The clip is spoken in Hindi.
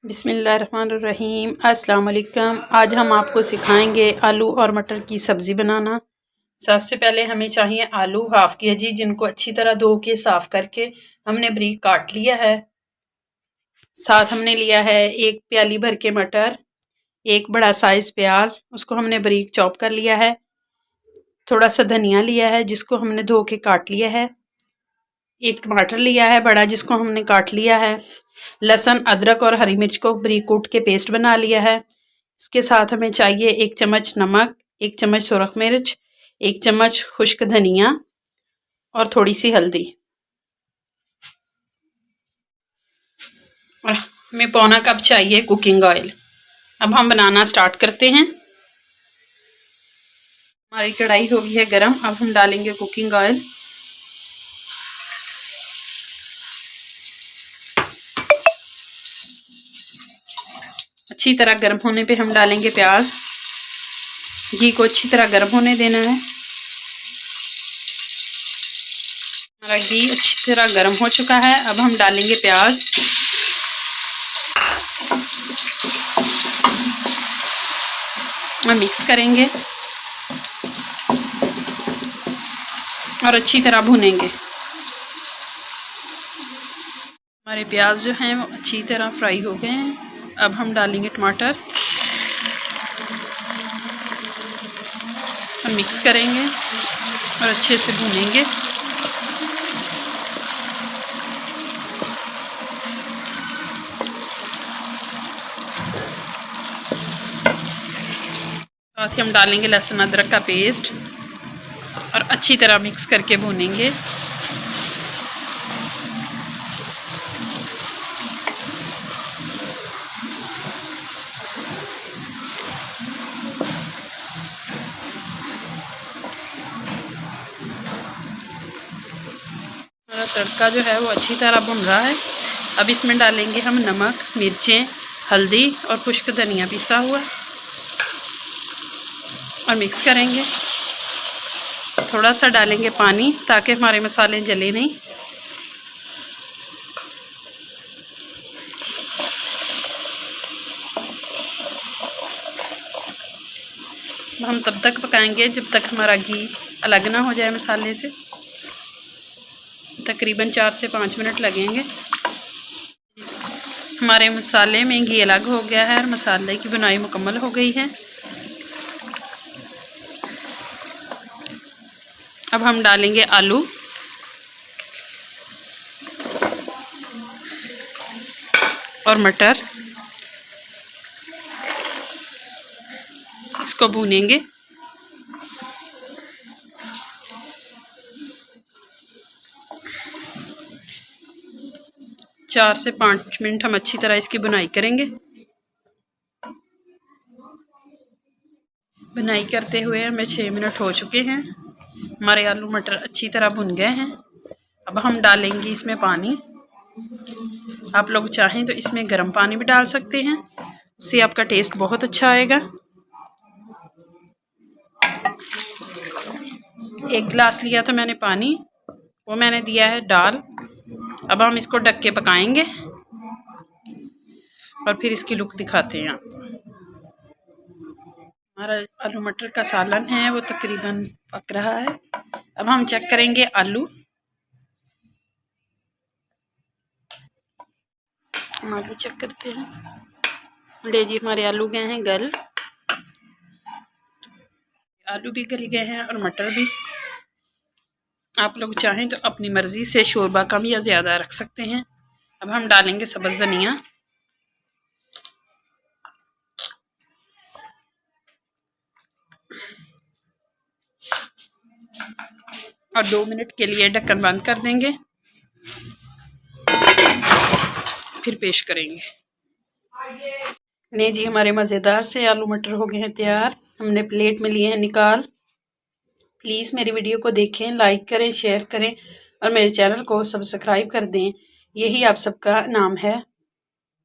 बिस्मिल्लाहिर्रहमानिर्रहीम। अस्सलाम वालेकुम। आज हम आपको सिखाएंगे आलू और मटर की सब्ज़ी बनाना। सबसे पहले हमें चाहिए आलू हाफ़ केजी, जिनको अच्छी तरह धो के साफ़ करके हमने बारीक काट लिया है। साथ हमने लिया है 1 प्याली भर के मटर, एक बड़ा साइज़ प्याज, उसको हमने बारीक चॉप कर लिया है। थोड़ा सा धनिया लिया है जिसको हमने धो के काट लिया है। एक टमाटर लिया है बड़ा, जिसको हमने काट लिया है। लहसुन, अदरक और हरी मिर्च को बारीक कूट के पेस्ट बना लिया है। इसके साथ हमें चाहिए 1 चम्मच नमक, 1 चम्मच सुरख मिर्च, 1 चम्मच खुश्क धनिया और थोड़ी सी हल्दी। और हमें पौना कप चाहिए कुकिंग ऑयल। अब हम बनाना स्टार्ट करते हैं। हमारी कढ़ाई हो गई है गरम। अब हम डालेंगे कुकिंग ऑयल। अच्छी तरह गर्म होने पे हम डालेंगे प्याज। घी को अच्छी तरह गर्म होने देना है। हमारा घी अच्छी तरह गर्म हो चुका है। अब हम डालेंगे प्याज। मिक्स करेंगे और अच्छी तरह भूनेंगे। हमारे प्याज जो हैं वो अच्छी तरह फ्राई हो गए हैं। अब हम डालेंगे टमाटर। हम मिक्स करेंगे और अच्छे से भूनेंगे। साथ ही हम डालेंगे लहसुन अदरक का पेस्ट और अच्छी तरह मिक्स करके भूनेंगे। हमारा तड़का जो है वो अच्छी तरह भुन रहा है। अब इसमें डालेंगे हम नमक, मिर्चें, हल्दी और खुश्क धनिया पिसा हुआ और मिक्स करेंगे। थोड़ा सा डालेंगे पानी ताकि हमारे मसाले जले नहीं। हम तब तक पकाएंगे जब तक हमारा घी अलग ना हो जाए मसाले से। तकरीबन 4 से 5 मिनट लगेंगे। हमारे मसाले में घी अलग हो गया है और मसाले की बुनाई मुकम्मल हो गई है। अब हम डालेंगे आलू और मटर। इसको भूनेंगे। चार से 5 मिनट हम अच्छी तरह इसकी बुनाई करेंगे। बुनाई करते हुए हमें 6 मिनट हो चुके हैं। हमारे आलू मटर अच्छी तरह भुन गए हैं। अब हम डालेंगे इसमें पानी। आप लोग चाहें तो इसमें गर्म पानी भी डाल सकते हैं, उससे आपका टेस्ट बहुत अच्छा आएगा। 1 गिलास लिया था मैंने पानी, वो मैंने दिया है डाल। अब हम इसको ढक के पकाएंगे और फिर इसकी लुक दिखाते हैं आपको। हमारा आलू मटर का सालन है वो तकरीबन पक रहा है। अब हम चेक करेंगे आलू। आलू चेक करते हैं। ले जी, हमारे आलू गए हैं गल। आलू भी गल गए हैं और मटर भी। आप लोग चाहें तो अपनी मर्ज़ी से शोरबा कम या ज़्यादा रख सकते हैं। अब हम डालेंगे सब्ज़ धनिया और 2 मिनट के लिए ढक्कन बंद कर देंगे, फिर पेश करेंगे। नहीं जी, हमारे मज़ेदार से आलू मटर हो गए हैं तैयार। हमने प्लेट में लिए हैं निकाल। प्लीज़ मेरी वीडियो को देखें, लाइक करें, शेयर करें और मेरे चैनल को सब्सक्राइब कर दें। यही आप सबका नाम है।